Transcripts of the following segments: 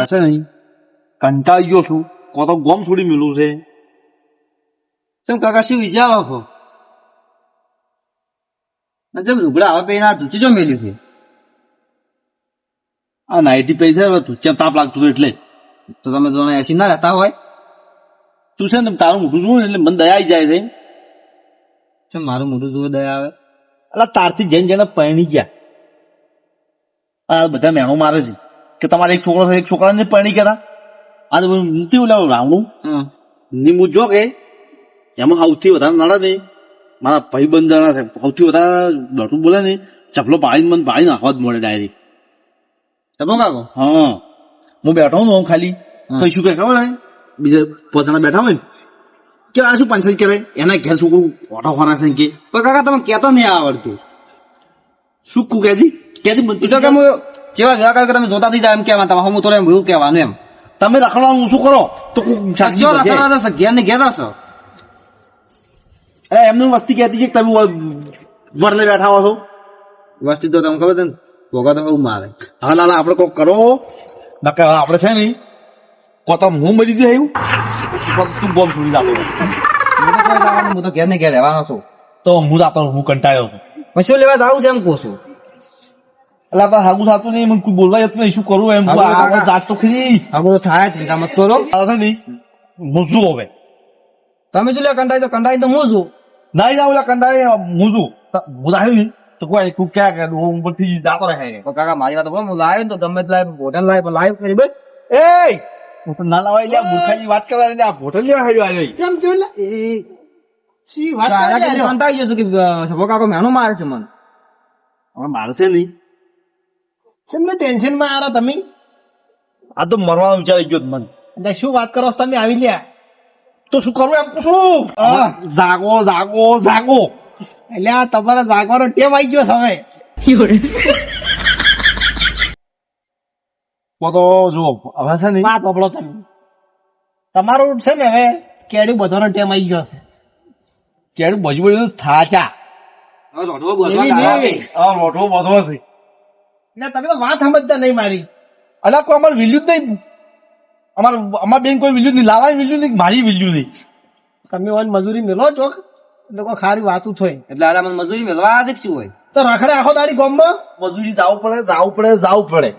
હશે નહીં કંટાળી ગયો છું કો તો ગોમ છોડી મેલું છે. શું કાકા શું વિચારો છો? જેમ લુગડા હવે પહેલા ધૂચી જો મેલ્યું છે. આ નાઇટી પૈ છે તું ચેમ તાપ લાગતું એટલે તો તમે જોને એસી ના રહેતા હોય. તું છે ને તારું મોટું જોવું એટલે મને દયા આવી જાય છે. ચમ મારું મોઢું જોવે દયા આવે? એટલે તારથી જેને પરણી ગયા આ બધા મેણો મારે છે કે તમારે એક છોકરો એક છોકરાને પરણી ગયા આ નથી ઓલા રાવણું નિમુ જો કે એમાં સૌથી વધારે નડે ને મારા ભાઈબંધ જણા છે સૌથી વધારે દોઢું બોલે ને ચપલો પાડીને મને પાડી નાખવા જ મળે ડાયરેક્ટ. ચપલો કાકો? હા હું બેઠો હું આમ ખાલી તો શું કઈ ખબર ને બીજા પોતાના બેઠા હોય ને કે આ શું પંચાયત કરે એના ઘેર છોકરું ઓટો ખોરા છે કે પણ કાકા તમે કેતો નહીં આવડતું. શું કું કેજી મને તો કે હું જેવા જેવા કાકા તમે જોતા થઈ જાય એમ કેવા તમે હું તો એમ એવું કહેવાનું એમ. તમે રખડવાનું શું કરો તો ઘેર ને ઘેર હશો. અરે એમનું વસ્તી કહેતી છે કે તમે વડલે બેઠા હો છો. વસ્તી તો તમને ખબર છે ને ભોગા તો બહુ મારે. હા લાલા આપડે કોક કરો નકે આપડે છે ને કો તો હું મરી ગયું તું બોમ્બ છોડી આપો. હું તો ઘેર ને ઘેર રહેવાનો છું. તો હું જાતો હું કંટાળ્યો છું. પછી લેવા જાવું છે એમ કહું છું. એટલે આપડે હાગું થતું નહીં મને કોઈ બોલવા જતું નહીં શું કરું એમ જાત તો ખરી આ બધું થાય ચિંતા મત કરો. છે ને હું શું હવે તમે શું લે કંટાળી તો કંટાળી તો હું છું. નહીં જાવ એટલે કંટાળી હું છું હું આવ્યું નહીં તો કોઈ તું ક્યાં કે હું ઉપરથી જાતો રહે. કાકા મારી વાત હું લાવ્યો ને તો ગમે તે લાવ્યો હોટલ લાવ્યો લાવ્યો કરી બસ. એ હોટલ ના લાવાય લે મૂર્ખાની વાત કરવાની આ હોટલ લેવા આવ્યો આવ્યો કેમ જો એ શી વાત કરે કંટાળી ગયો છું કે સભો કાકો મેનો મારે છે મને. હવે મારશે નહીં તમને ટેન્શન માં આરા તમે આ તો મરવાનો વિચાર ગયો મન. એટલે શું વાત કરો છો તમે આવી લ્યા તો શું કરવું એમ પૂછું જાગો જાગો જાગો એટલે આ તમારા જાગવાનો ટેમ આવી ગયો છે હવે. તો જુઓ હવે છે ને વાત વાપરો તમે તમારું છે ને હવે કેડું બધાનો ટેમ આવી ગયો છે. કેડું બજુ બજુ થાચા રોટવો બધો છે એટલે તમે તો વાત સમજતા નહીં મારી. અલા કોઈ અમારે વિલ્યુ જ નહીં અમાર બેન કોઈ વિલ્યુ નહીં લાલા વિલ્યુ નહીં મારી વિલ્યુ નહીં. તમે ઓન મજૂરી મેલો ચોક એટલે કોઈ ખારી વાતું થોય એટલે આરા મને મજૂરી મેળવા આ શું હોય તો રખડે આખો દાડી ગામમાં મજૂરી જાવું પડે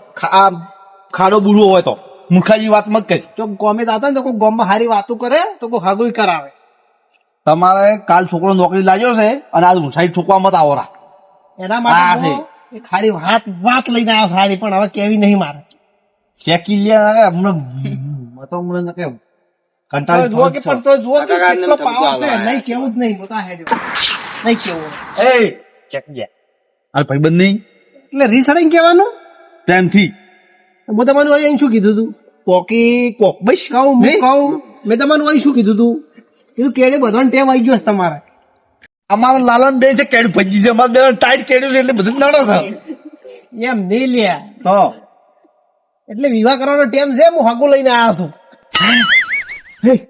ખાડો બુરવો હોય તો મૂર્ખાજી વાત મત કરી. જો ગમે દાતા ને તો કોઈ ગામમાં હારી વાતું કરે તો કોઈ હગુઈ કરાવે. તમારે કાલ છોકરો નોકરી લાગ્યો છે અને આજ સાઈડ ઠોકવા મત આવો એના માટે ખાલી વાત લઈને આવ્યો સારી પણ હવે કેવી નહીં મારે ચેકી લ્યા હમણાં કંટાળી જુઓ કે પણ તો જુઓ કે કેટલો પાવર છે નહીં કેવું જ નહીં મોટા હેડ્યો નહીં કેવું એ ચેકી ગયા અરે ભાઈબંધ નહીં એટલે રીસડાઈને કહેવાનું પ્રેમથી હું તમને અહીં શું કીધું તું કોક બસ કહું મેં તમને અહીં શું કીધું તું કીધું કેડે બધાને ટેમ આવી ગયો છે તમારે. અમારા લાલન બેન છે કેડું ભજી છે અમારે બેન ટાઈટ કેડું છે એટલે બધું નડે છે એમ નહીં લ્યા તો એટલે વિવાહ કરવાનો ટેમ છે હું હગું લઈને આવ્યો છું.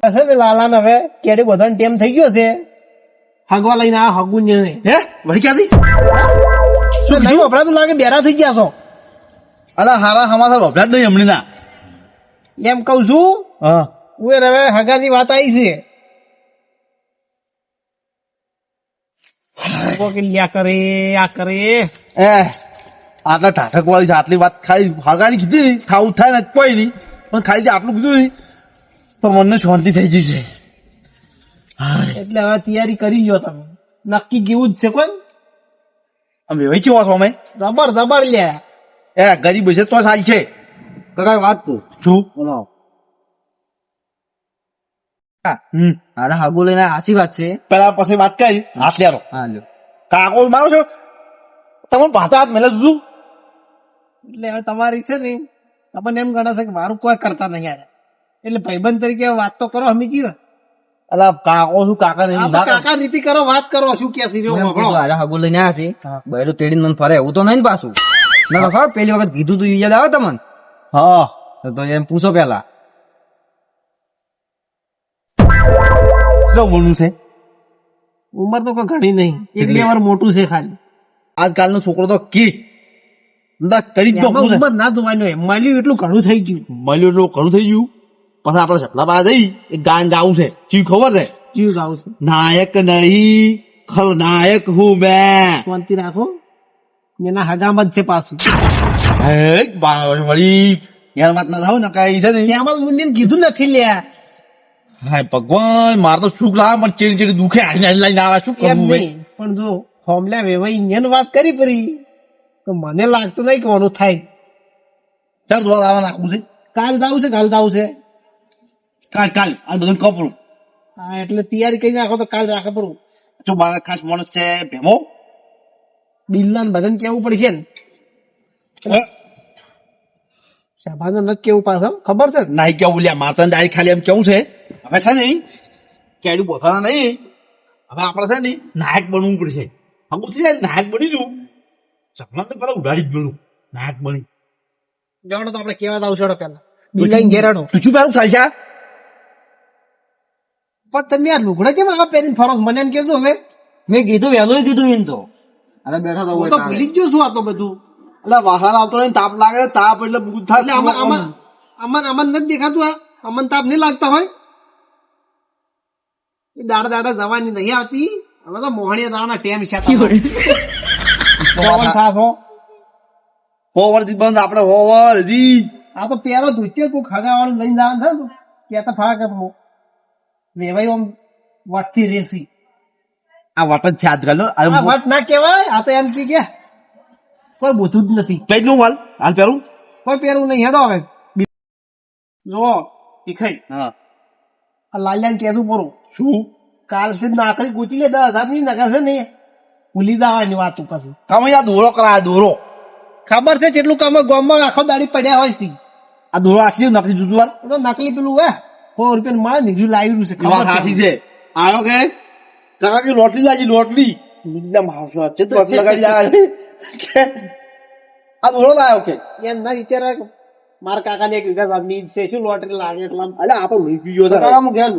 હશે ને લાલાને હવે કેડે બધાને ટેમ થઈ ગયો છે હગવા લઈને આવ્યો હગું ને હે વળી ક્યાંથી નહીં વપરાતું લાગે બેરા થઈ ગયા છો. અલા હારા હમાસા વપરાત નહીં હમણાં ના એમ કઉ છું હા હું હવે હગાની વાત આવી છે. કરે આ કરે એ આટલા ટાઢક વાળી છે આટલી વાત ખાલી હગાની કીધી નહીં ખાવું થાય ને કોઈ નહીં પણ ખાલી આટલું કીધું નહીં તો મને શાંતિ થઈ જશે. એટલે હવે તૈયારી કરી ગયો તમે નક્કી કેવું જ છે કોઈ અમે એવી કેવા છો અમે જબર લે એ ગરીબ છે તો સારી છે કાકા વાત કહું શું બોલાવો. અરે હાગુ લઈને હાસી વાત છે પેલા પછી વાત કરી હાથ લેરો હા લ્યો કાકો મારો છો તમે ભાતા હાથ મેલે જુદું એટલે હવે તમારી છે ને આપણને એમ ગણે છે કે મારું કોઈ કરતા નહીં યાર એટલે ભાઈબંધ તરીકે વાત તો કરો હમીજી ને અલા કાકો શું કાકા નહીં કાકા રીતિ કરો વાત કરો શું કે અરે હાગુ લઈને આવ્યા છે બહેરું તેડીને મને ફરે એવું તો નહીં ને પાછું ના તો ખબર પેલી વખત કીધું તું યાદ આવે તમને હા તો એમ પૂછો પેલા શું બોલવું છે ઉંમર તો કોઈ ઘણી નહીં 1-2 વાર મોટું છે ખાલી આજકાલનો છોકરો તો કી ના કરી જ એમાં નાખું છે. ઉંમર ના જોવાનું હોય. મળ્યું એટલું ઘણું થઈ ગયું. મળ્યું એટલું ઘણું થઈ ગયું. પછી આપણે સપના બહાર જઈ એક ગાન ગાવું છે ચીવ ખબર છે જીવ ગાવું છે. નાયક નહીં ખલનાયક હું મેં શાંતિ રાખો. એના હગામાં જ છે પાછું. હે વળી યાર વાત ના થાવ ને કઈ છે ને એમાં મુંડીને કીધું નથી લ્યા. હાય ભગવાન મારે તો સુખ લાવે પણ ચીડી ચીડી દુખે હારી લઈને આવે શું એમ કરવું ભાઈ નહીં પણ જો હોમલા વેવાઈ ઇન્ડિયન વાત કરી પરી તો મને લાગતું નહીં કે ઓનું થાય. ચાલ દોડ આવવા નાખવું છે કાલ દાવું છે કાલ આ બધું કપડું હા એટલે તૈયારી કરી રાખો તો કાલ રાખે પડું. જો મારા ખાસ માણસ છે ભેમો બિલ્લા બધાને કેવું પડશે ને શાબાનો નથી કેવું પાછો ખબર છે ને? નાઈ કેવું લ્યા મારતા ડાયરેક્ટ ખાલી એમ કેવું છે હવે છે ને કેડું બોથાના નહીં હવે આપણે છે ને નાયક બનવું પડશે હમું થઈ જાય નાયક બની જવું સપના તો પેલા ઉડાડી જ ગયું નાયક બની જાણો તો આપણે કેવા દાવ છો પેલા બિલ્લા ઘેરાડો તું શું પેલું ચાલશે પણ તમે આ લુગડા કેમ આવા પહેરીને ફરો છો? મને એમ કેજો હવે. મેં કીધું વહેલું કીધું એમ તો અરે બેઠા હું તો ભૂલી જ ગયો છું આ તો બધું. એટલે વાહન આવતો નહીં તાપ લાગે તાપ એટલે બુધ થાય એટલે આમાં નથી દેખાતું આ અમન તાપ નહીં લાગતા હોય એ દાડા જવાની નહીં આવતી. હવે તો મોહણીયા દાણા ટેમ છે હોવર થી બંધ આપણે હોવર હજી આ તો પેરો ધુચ્ચે કોઈ ખગા વાળું લઈને જવાનું થાય ને કેતા ફાક વેવાઈ આમ વટથી રેસી. આ વટ જ છે આજકાલ આ વટ ના કેવાય આ તો એમ કે કોઈ બોધું જ નથી. કઈ નું હાલ પેલું કોઈ પહેરવું નહીં હેડો હવે જો શીખાય હા આ લાલ્યાને કહેતું પૂરું શું કાલ થી નાકરી ગૂંચી લે 10,000 ની નગર છે ને ભૂલી જવાની વાત પછી કામ આ દોરો કરાય દોરો ખબર છે જેટલું કામ ગામમાં આખો દાડી પડ્યા હોય છે આ દોરો આખી નકલી જુદું વાર તો નકલી પેલું હે ₹100 મળે નીકળી લાવ્યું છે વાત સાચી છે આયો કે કાકા કે લોટલી લાજી લોટલી એકદમ હાસો છે તો લોટલી લગાડી જાય કે આ દોરો લાયો કે એમ ના વિચારા મારા કાકા ને 1 વીઘા જમીન છે શું લોટરી લાગે એટલા અલે આપણે લઈ ગયો છે હું ઘેર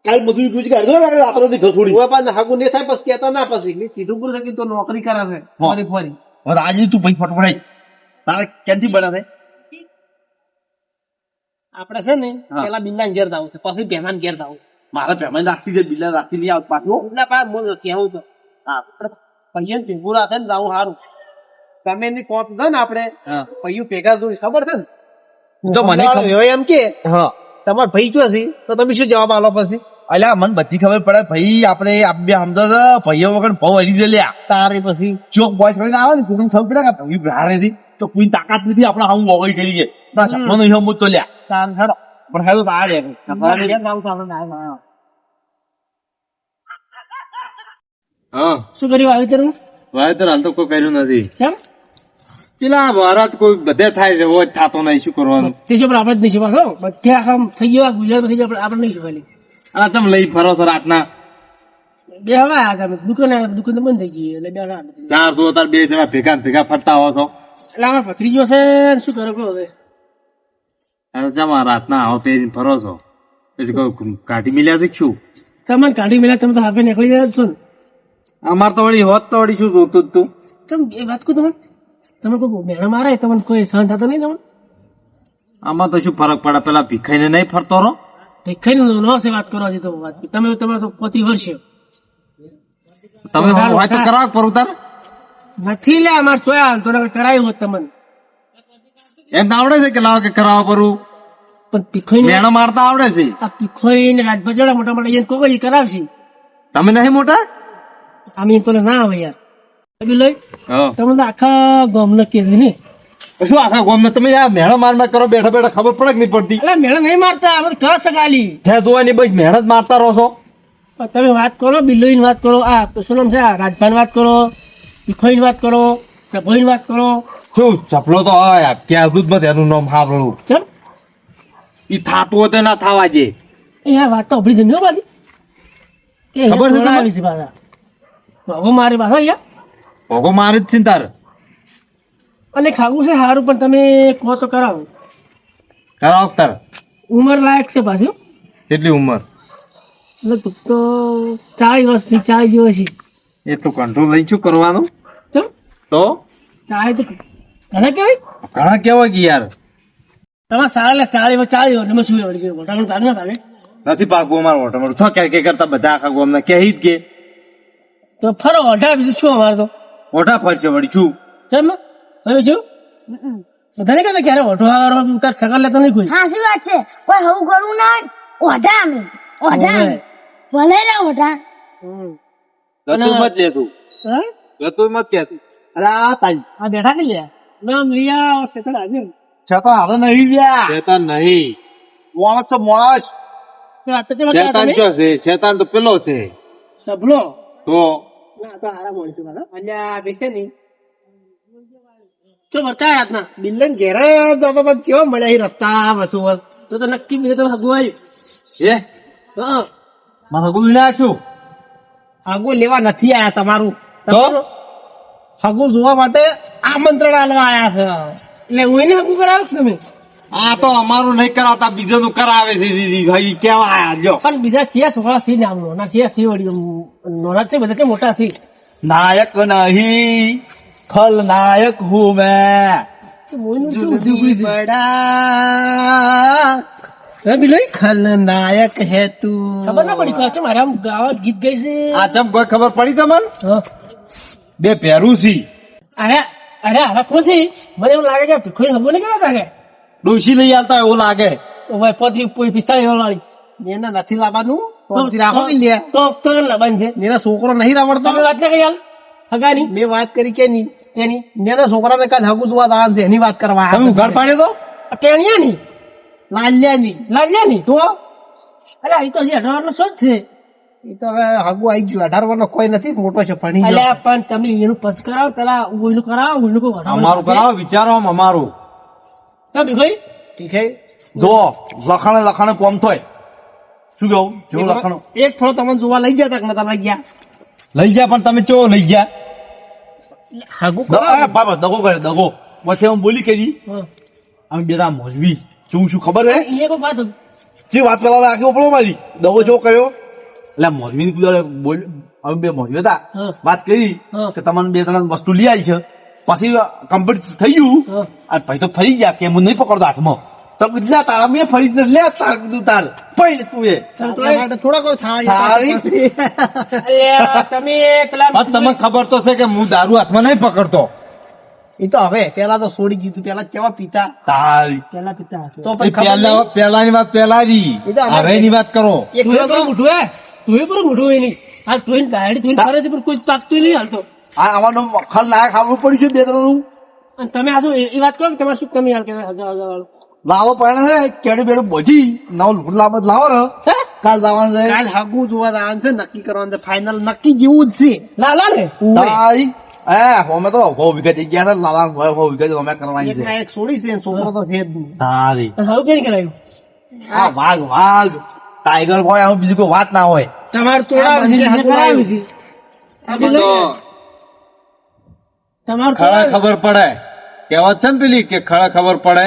કાલ બધું ગુજ કાઢી દો લાગે આપણે થી ઘસોડી હું પણ હાગુ નહીં થાય પછી કેતા ના પછી મેં કીધું પૂરું છે કે તો નોકરી કરે છે ફરી હવે આજે તું ભાઈ ફટફડાઈ તારે ક્યાંથી બને છે આપડે છે ને હા. પેલા બિલ્લા ઘેર જાવું છે પછી બેમાન ઘેર જાવું મારે પેમેન્ટ રાખતી છે બિલ્લા રાખતી નહીં આવત પાછું એટલે પાછું બોલ કેવું તો આપડે પૈયન ભેગું રાખે ને જાવું સારું તમે એની કોપ દો ને આપડે હા પૈયું ભેગા જોડી ખબર છે ને તો મને ખબર- હવે એમ કે હા તમાર ભાઈ જો છે તો તમે શું જવાબ આલો પછી અલ્યા મને બધી ખબર પડે ભાઈ આપણે આપ બે સમજો છો ભાઈઓ વગર ભાવ હરી દે લ્યા તારે પછી ચોક બોયસ કરીને આવે ને કોઈને ખબર પડે કે ભાઈ બહાર હતી તો કોઈ તાકાત નથી આપણે આવું વગર કરી છે ના સપનો નહીં હમ તો લ્યા તાર હેડો પણ હેલો તો આ રે ઘેર જાવું તો આપણે ના આવે. હા શું કર્યું વાવેતર વાવેતર હાલ તો કોઈ કર્યું નથી કેમ પેલા ભારત કોઈ બધે થાય છે હોય થતો નહીં શું કરવાનું તે શું આપણે જ નહીં છે પાછો બધે આખા થઈ ગયો ગુજરાત થઈ ગયો આપણે નહીં શીખવાની આ તમે લઈ ફરો છો રાતના બે હવે આ દુકાન તો બંધ થઈ ગઈ એટલે બે હવે ચાર તો તાર બે જણા ભેગા ને ભેગા ફરતા હો છો એટલે આમાં ભત્રીજો છે ને શું કરો કહો હવે આ જમા રાતના આવો પહેરીને ફરો છો પછી કોઈ કાઢી મિલ્યા છે કે શું તમને કાઢી મેળા તમે તો હાથે નીકળી ગયા જ છો ને અમાર તો વળી હોત તો વળી શું જોતું જ તું તમે એ વાત કહું તમે કોઈ મેળા મારે તમને કોઈ સહન થતો નહીં તમને આમાં તો શું ફરક પડે પેલા ભીખાઈને નહીં ફરતો રહો ખાઈને નો છે વાત કરો હજી તો વાત તમે તમારે તો પોતી વર્ષે તમે હોય તો કરાવ પર ઉતાર નથી લે અમારે સોયા તો કરાયું હોત તમને એમ તો આવડે છે કે લાવો કે કરાવો પરું પણ પીખોઈને મેણો મારતા આવડે છે આ પીખોઈને રાજભજડા મોટા મોટા એને કોઈ કરાવશે તમે નહીં મોટા આમ તો ના આવે યાર લઈ હા તમે તો આખા ગામનો કે છે ને શું આખા ગામમાં તમે આ મેણો મારમાં કરો બેઠા બેઠા ખબર પડે કે નહીં પડતી એટલે મેળા નહીં મારતા અમે તો કહ સગાલી જ્યાં જોવાની બસ મહેનત મારતા રહો છો તમે વાત કરો બિલ્લોઈની વાત કરો આ શું નામ છે આ રાજભાન વાત કરો પીખોઈની વાત કરો સભોઈની વાત કરો શું ચપલો તો હોય ક્યાં દૂધ એનું નામ સાંભળવું ચમ ઈ થાતું હોય તો ના થવા દે એ આ વાત તો અભળી જમ્યો બાજી કે ખબર છે તમને? આવી છે પાછા ભગો મારી પાછા અહીંયા ભોગો મારે જ ચિંતા અને ખાવું છે સારું પણ તમે કહો તો કરાવો કરાવ તાર ઉંમર લાયક છે પાછું કેટલી ઉંમર એટલે તું તો 40 વર્ષથી 40 જેવો છે એટલું કંટ્રોલ લઈ શું કરવાનું ચમ તો 40 તો ઘણા કેવાય ઘણા કેવા કે યાર તમારે સારા ચાળી તમે શું વળી ગયું મોટા તાર ના તારે નથી પાકવું અમારો હોટલ શું કે કરતા બધા આખા ગામના કે જ કે તો ફરો અઢા બીજું શું અમારે તો મોટા ફરશે વળી છું ચમ હવે શું બધાને કહેતા ક્યારે ઓઢો આવવાનો તાર સગા લેતો નહીં કોઈ હાસી વાત છે કોઈ હવું કરવું ના ઓઢા અમે ભલે રે ઓઢા ગતું મત લે તું હા? ગતું મત કે તું અરે આ તાઈ આ બેઠા કે લ્યા નામ લિયા સેકન્ડ આજે છતાં હવે નહીં ગયા શેતાન નહીં મોણસ છે મોણસ તો આ તો કેમ હતા શેતાન તમે ચો છે શેતાન તો પેલો છે સબલો તો ના તો હારા બોલ છું મારા અલ્યા બેઠે નહીં ચો બતા આજના બિલ્લન ઘેરે તો પણ કેવો મળ્યા એ રસ્તા વસુ વસ તો નક્કી બીજે તો હગવાય એ હા મારે હગું નાખ્યું હગુ લેવા નથી આયા તમારું તો હગુ જોવા માટે આમંત્રણ આલવા આયા છે એટલે હું એને હગુ કરાવ છું તમે આ તો અમારું નહીં કરાવતા બીજાનું કરાવે છે દીદી ભાઈ કેવા આયા જો પણ બીજા છે છોકરા છે નામ નોના છે વળી નોના છે બધા છે મોટા છે નાયક નહીં ખલનાયક હું મેં મોઈનું શું જુદી ઉદ્યોગ છે? બડા હે બિલઈ ખલનાયક હે તું ખબર ના પડી પાછું મારા આમ ગાવા ગીત ગઈ છે આ ચમ કોઈ ખબર પડી તમને હા. બે પહેરું છી અરે અરે ખુશી મને એવું લાગે કે ભીખોઈ હગુ નહીં કરાતા કે ડોશી લઈ આવતા એવું લાગે તો ભાઈ 35 વાળી એને નથી લાવવાનું ફોનથી રાખો ને લે તો લબન છે એના છોકરો નહીં રવડતો તમે વાત ના કરી હાલ હગાની મેં વાત કરી કે નહીં તેની એના છોકરાને કાલ હગુ જોવા દાન છે એની વાત કરવા તમે ઘર પાડ્યો તો ટેણિયાની લાલ્યાની લાલ્યાની તો અરે આ તો હજી 18 વર્ષનો જ છે એ તો હવે હગુ આવી ગયું 18 વર્ષનો કોઈ નથી મોટો છે ભણી ગયો અલ્યા પણ તમે એનું પસ કરાવો પેલા ઓઈલું કરાવો ઓઈલું કો અમારું કરાવો વિચારો અમારું ભીખોઈ ઠીક હે જો લખાણે કોમ થોય શું કહું જો લખાણો એક ફળો તમને જોવા લઈ ગયા તક નતા લઈ ગયા લઈ ગયા પણ તમે ચો લઈ ગયા હગુ બાબા દગો કરે દગો પછી હું બોલી કરી અમે બેટા મોજવી શું ખબર હે એ કોઈ વાત જે વાત કરવા આખી ઉપડો મારી દગો જો કર્યો એટલે મોજવી બોલ અમે બે મોજવી હતા હા. વાત કરી હા. કે તમને બે ત્રણ વસ્તુ લઈ આવી છે પછી કમ્પ્લીટ થઈ ગયું હા. અને ભાઈ તો ફરી ગયા કે હું નહીં પકડતો હાથમાં તો કીધું તારા મેં ફરી જ લે તાર કીધું તાર પૈ તું એ થોડા કોઈ થાળી અલ્યા તમે પેલા પણ તમને ખબર તો છે કે હું દારૂ હાથમાં નહીં પકડતો એ તો હવે પેલા તો છોડી દીધું પેલા કેવા પીતા તારી પેલા પિતા હશે તો એ પછી ખબર નહીં. પેલાની વાત પેલાની એ તો અમારે- હવેની વાત કરો એક તું ફેરો તો મોટું હે તું પણ મોટું હોય નહીં આ તું ગાડી તું ફરે છે પણ કોઈ પાકતું નહીં હાલતો આ અમારનો ખલ ના ખાવું પડ્યું છે બે ત્રણ અને તમે આજુ એ વાત કરો કે તમારે શું કમી હાલ કે 1000 વાળું લાવો પડે છે કેડી બેડું બોજી નવ લૂટ લાવત લાવો ને હે? કાલ લાવવાનું છે કાલ હાગુ જોવા જવાનું છે નક્કી કરવાનું છે ફાઇનલ નક્કી જેવું જ છે લાલા ને તારી અમે તો બહુ વિગત થઈ ગયા હતા લાલા બહુ વિગત અમે કરવાની છે એક છોડી છે છોકરો તો છે જ તારી હવે કેમ કરાયું આ વાઘ ટાઈગર હોય આવું બીજું કોઈ વાત ના હોય તમારું તોડા આ બંને હાથું કરાયું છે તમારું ખરા તોડાવ્યું. ખબર પડે કહેવત છે ને પેલી કે ખરા ખબર પડે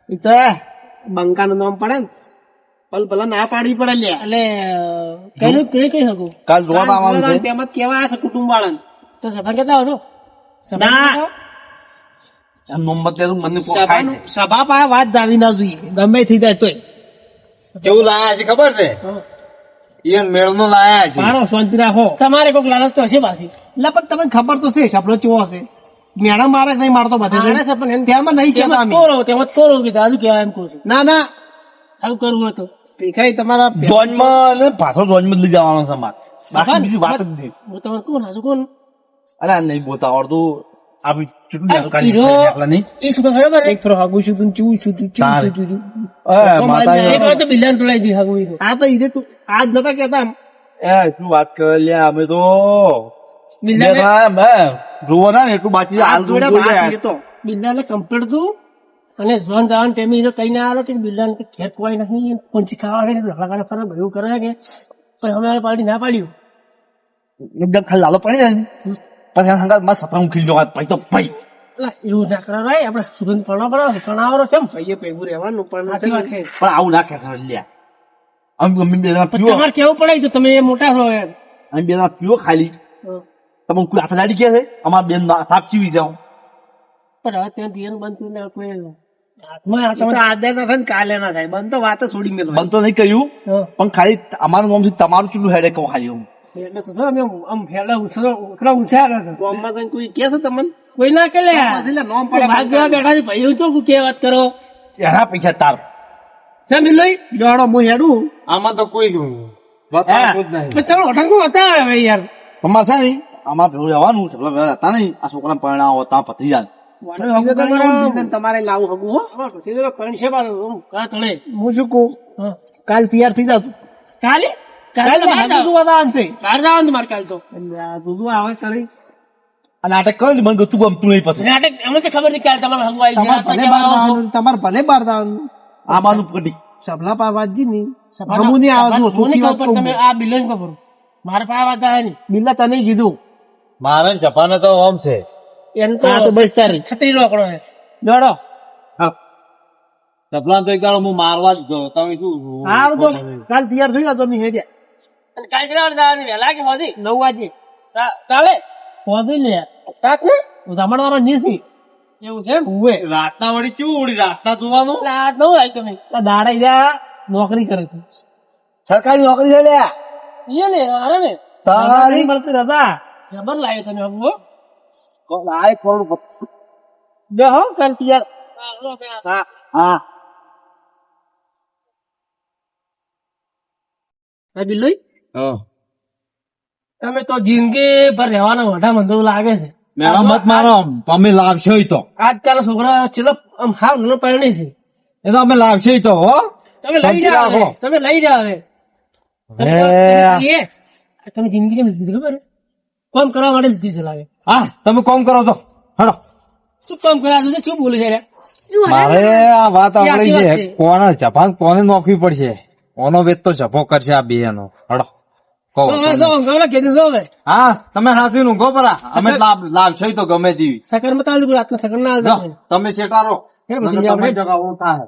એ તો બંકા નું નામ પડે ને પલ ભલા ના પાડવી પડે લે એટલે કઈ કઈ શકું કાલ જોવા આવવાનું છે તેમાં કેવા છે કુટુંબ વાળા તો સભા કેતા હશો ના. એમ નંબર તે મને કોઈ ખાય છે. સભા પાસે વાત જાવી ના જોઈએ ગમે થઈ જાય તોય કેવું લાયા છે ખબર છે ઈયન મેળ નો લાયા છે મારો શાંતિ રાખો તમારે કોઈક લાલચ તો હશે પાછી એટલે પણ તમને ખબર તો છે સપનો ચેવો હશે મેડમ મારે નહીં મારતો મારે બધે છે પણ એમ- તેમાં નહીં કેતા અમે. તેમાં તોડો કે જાજુ કેવાય એમ કહું છું ના ના આવું કરવું હતું ભીખાઈ તમારા જોનમાં પાછો જોનમાં લઈ જવાનો છે મારે બાકી બીજી વાત જ નહીં હું તમારે કોણ હાજુ કોણ અરે આ નહીં બોલતા આવડતું આપી ચૂંટણી હીરો- કાઢી નહીં એ શું ખબર છે? એક ફરો હાગું છું તું ચૂ છું તું ચૂ તારે. છું તું એક વાર તો બિલ્લાને તોડાઈ દી હાગું ઈ તો. આ તો ઈદે તું આજ નતા કેતા એ શું વાત કરે લે અમે તો બિલ્લાને જોવો ના ને એટલું બાકી હાલ બિલ્લાને કમ્પ્લીટ હતું અને ઝોન જવાનું ટાઈમે એને કઈ ના આવે કે બિલ્લાને કે ખેત કોઈ નથી પંછી ખાવા આવે લખલા ફરે ભયું કરે કે પણ અમે પાડી ના પાડ્યું એકદમ ખાલી લાલો પડી જાય ને પછી એના સંગાત માં સપના ખીલી જવા પછી તો પઈ એટલે એવું ના કરે ભાઈ આપણે સુગંધ પડવા કણાવરો છે એમ ભાઈએ પેગું રહેવાનું પણ સાચી વાત છે પણ આવું ના કહેતા લ્યા અમે બે જણા પણ પીવો તમારે કેવું પડે તો તમે એ મોટા છો યાર અમે બે જણા પીવો ખાલી હં. તમે કોઈ હાથ લાડી કે છે અમારા બેન સાપ ચીવી જાઉં પણ હવે ત્યાં ધ્યાન બંધ થયું ને કોઈ હાથમાં આ તો આજે ના થાય ને કાલે ના થાય બંધ તો વાત જ છોડી મેલો બંધ તો નહીં કર્યું પણ ખાલી અમારું નામ થી તમારું કેટલું હેડે કહું ખાલી હું એટલે તો શું અમે આમ ફેલા ઉતરા ઉછાળે છે ગામમાં કઈ કોઈ કે છે તમને કોઈ ના કે લે નોમ પડે ભાગ જેવા બેઠા છે ભાઈ તો કે વાત કરો એના પૈસા તાર સામે લઈ જોડો હું હેડું આમાં તો કોઈ બતાવતું જ નહીં. પણ તમે હોટલ હતા હવે યાર તમારે છે નહીં અમારે ભેગું રહેવાનું છે પેલા વેલા હતા નહીં આ છોકરા પરણાવો ત્યાં પતી જાય તમારે લાવું હગું હો હું શું કહું કાલ તૈયાર થઈ જાવ કાલે દૂધું બતાવવાનું છે બહાર જવાનું મારે કાલ તો દૂધું આવે કરી આ નાટક કરો ને મને ગતું ગમતું નહીં પછી નાટક અમને તો ખબર નહીં ક્યારે તમારે હગું તમારે ભલે બહાર જવાનું આમાંનું પડી સબલા પાવાજી ની ગમું નહીં આવે તમે આ બિલ્લન ખબર મારે પાસે વાત આવે નહીં બિલ્લા તને કીધું મારે જપાને તો ઓમ છે એમ તો બસ તારી છત્રી રોકડો છે જોડો સપના તો એક દાડો હું મારવા જ ગયો તમે શું સારું તો કાલ તૈયાર થઈ જાવ તમે હેડ્યા કાલ કેટલા વહેલા કે હોજી 9 વાગે ચાલે હોજી લે સાત ને જમણવારો નથી એવું છે ઉવે રાતના વળી ચેવું ઉડી રાતના જોવાનું રાત બહુ આવી તમે દાડા જા નોકરી કરે છે સરકારી નોકરી છે લે એ ને અરે ને તારી મળતી રજા જબર લાવ્યો તમે હગું લાય કરોડ જો હો કાલ તૈયાર હા હા બિલ્લોઈ તમે તો જિંદગી ભર રહેવાના મોઢા મંદો લાગે છે મેળા મત મારો તમે લાવશો તો આજકાલ છોકરા ચલો આમ હાવ નાનો પરણી છે એ તો અમે લાવશો તો હો તમે લઈ જાઓ હવે. તમે લઈ જાઓ હવે તમે જિંદગી કેમ લીધી ખબર કોમ કરવા માટે લીધી છે લાગે હા તમે કોમ કરો તો હડો શું કામ કરા દે શું બોલે છે રે મારે આ વાત આપણી છે કોને જપાન કોને નોખવી પડશે ઓનો વેત તો જપો કરશે આ બે નો હડો કહો હા તમે હાસી નું ગોબરા અમે લાવશો તો ગમે તેવી સકર મત રાતના સકર ના તમે સેટારો તમે જગા થાય